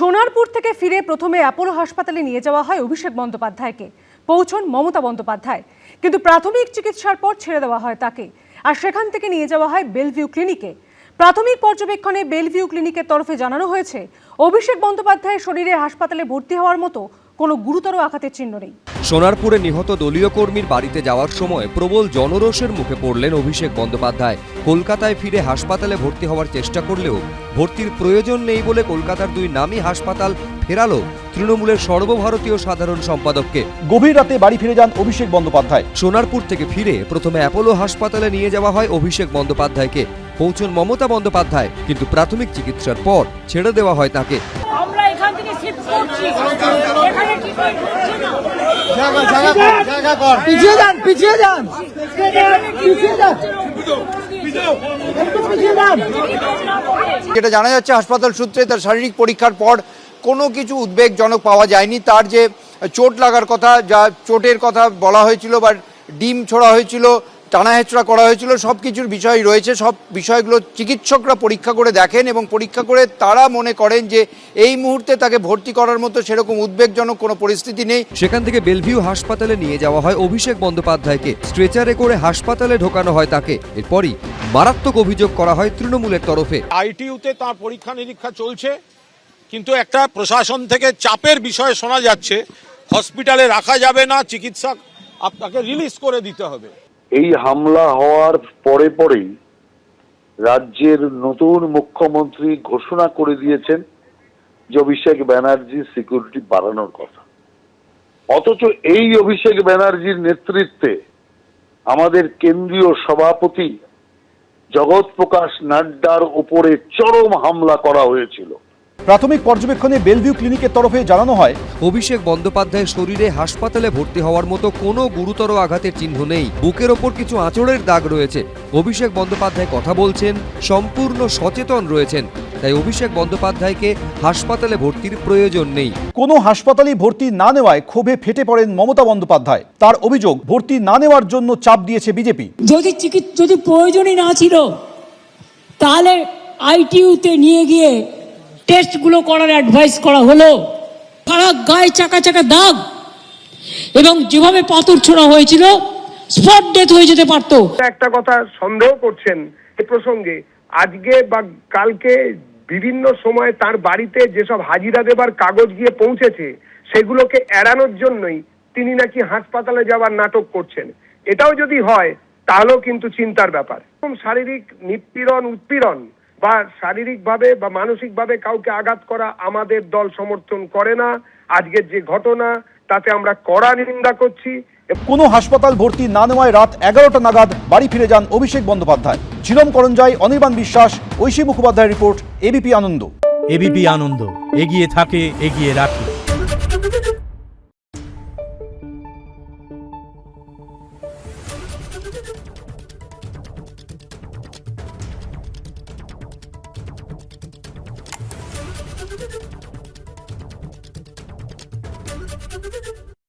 সোনারপুর থেকে ফিরে প্রথমে অ্যাপোলো হাসপাতালে নিয়ে যাওয়া হয় অভিষেক বন্দ্যোপাধ্যায়কে। পৌঁছন মমতা বন্দ্যোপাধ্যায়, কিন্তু প্রাথমিক চিকিৎসার পর ছেড়ে দেওয়া হয় তাকে। আর সেখান থেকে নিয়ে যাওয়া হয় বেলভিউ ক্লিনিকে। প্রাথমিক পর্যবেক্ষণে বেলভিউ ক্লিনিকের তরফে জানানো হয়েছে অভিষেক বন্দ্যোপাধ্যায়ের শরীরে হাসপাতালে ভর্তি হওয়ার মতো কোনো গুরুতর আঘাতের চিহ্ন নেই। সোনারপুরে নিহত দলীয় কর্মীর বাড়িতে যাওয়ার সময় প্রবল জনরোষের মুখে পড়লেন অভিষেক বন্দ্যোপাধ্যায়। কলকাতায় ফিরে হাসপাতালে ভর্তি হওয়ার চেষ্টা করলেও ভর্তির প্রয়োজন নেই বলে কলকাতার দুই নামী হাসপাতাল ফেরালো তৃণমূলের সর্বভারতীয় সাধারণ সম্পাদককে। গভীর রাতে বাড়ি ফিরে যান অভিষেক বন্দ্যোপাধ্যায়। সোনারপুর থেকে ফিরে প্রথমে অ্যাপোলো হাসপাতালে নিয়ে যাওয়া হয় অভিষেক বন্দ্যোপাধ্যায়কে। পৌঁছন মমতা বন্দ্যোপাধ্যায়, কিন্তু প্রাথমিক চিকিৎসার পর ছেড়ে দেওয়া হয় তাকে। আমরা এখান থেকে শিফট করছি, এখানে কি করে হচ্ছে না? পিছিয়ে যান, পিছিয়ে যান, পিছিয়ে যান। যেটা জানা যাচ্ছে হাসপাতাল সূত্রে, তার শারীরিক পরীক্ষার পর কোনো কিছু উদ্বেগজনক পাওয়া যায়নি। তার যে চোট লাগার কথা, যা চোটের কথা বলা হয়েছিল বা ডিম ছোড়া হয়েছিল, টানা হেঁচড়া করা হয়েছিল, সব কিছুর বিষয় রয়েছে। সব বিষয়গুলো চিকিৎসকরা পরীক্ষা করে দেখেন এবং পরীক্ষা করে তারা মনে করেন যে এই মুহূর্তে তাকে ভর্তি করার মতো সেরকম উদ্বেগজনক কোনো পরিস্থিতি নেই। সেখান থেকে বেলভিউ হাসপাতালে নিয়ে যাওয়া হয় অভিষেক বন্দ্যোপাধ্যায়কে। স্ট্রেচারে করে হাসপাতালে ঢোকানো হয় তাকে। এরপরই মারাত্মক অভিযোগ করা হয় তৃণমূলের তরফে। আইটিইউতে তার পরীক্ষা নিরীক্ষা চলছে, কিন্তু একটা প্রশাসন থেকে চাপের বিষয় শোনা যাচ্ছে, হসপিটালে রাখা যাবে না, চিকিৎসক আপনাকে রিলিজ করে দিতে হবে। এই হামলা হওয়ার পরেই রাজ্যের নতুন মুখ্যমন্ত্রী ঘোষণা করে দিয়েছেন যে অভিষেক ব্যানার্জির সিকিউরিটি বাড়ানোর কথা। অথচ এই অভিষেক ব্যানার্জির নেতৃত্বে আমাদের কেন্দ্রীয় সভাপতি জগৎ প্রকাশ নাড্ডার উপরে চরম হামলা করা হয়েছিল। প্রাথমিক পর্যবেক্ষণে বেলভিউ ক্লিনিকের তরফে জানানো হয় অভিষেক বন্দ্যোপাধ্যায়ের শরীরে হাসপাতালে ভর্তি হওয়ার মতো কোনো গুরুতর আঘাতের চিহ্ন নেই। বুকের ওপর কিছু আঁচড়ের দাগ রয়েছে। অভিষেক বন্দ্যোপাধ্যায় কথা বলছেন, সম্পূর্ণ সচেতন রয়েছেন। তাই অভিষেক বন্দ্যোপাধ্যায়কে হাসপাতালে ভর্তির প্রয়োজন নেই। কোনো হাসপাতালে ভর্তি না নেওয়ায় ক্ষোভে ফেটে পড়েন মমতা বন্দ্যোপাধ্যায়। তার অভিযোগ, ভর্তি না নেওয়ার জন্য চাপ দিয়েছে বিজেপি। যদি প্রয়োজনই না ছিল তাহলে আইটিইউতে নিয়ে গিয়ে টেস্টগুলো করার অ্যাডভাইস করা হলো। সারা গায়ে চাকা চাকা দাগ এবং যেভাবে পাথর ছোড়া হয়েছিল স্পট ডেথ হয়ে যেতে পারতো। একটা কথা সন্দেহ করছেন এই প্রসঙ্গে, আজকে বা কালকে বিভিন্ন সময় তার বাড়িতে যেসব হাজিরা দেবার কাগজ গিয়ে পৌঁছেছে সেগুলোকে এড়ানোর জন্যই তিনি নাকি হাসপাতালে যাওয়ার নাটক করছেন। এটাও যদি হয় তাহলেও কিন্তু চিন্তার ব্যাপার। শারীরিক নিপীড়ন, উৎপীড়ন বা শারীরিকভাবে বা মানসিকভাবে কাউকে আঘাত করা আমাদের দল সমর্থন করে না। আজকের যে ঘটনা তাতে আমরা কড়া নিন্দা করছি। কোনো হাসপাতাল ভর্তি না নেওয়ায় রাত 11টা নাগাদ বাড়ি ফিরে যান অভিষেক বন্দ্যোপাধ্যায়। ঝিলম করঞ্জাই, অনির্বাণ বিশ্বাস, ঐশী মুখোপাধ্যায়ের রিপোর্ট, এবিপি আনন্দ। এবিপি আনন্দ, এগিয়ে থাকে, এগিয়ে রাখে।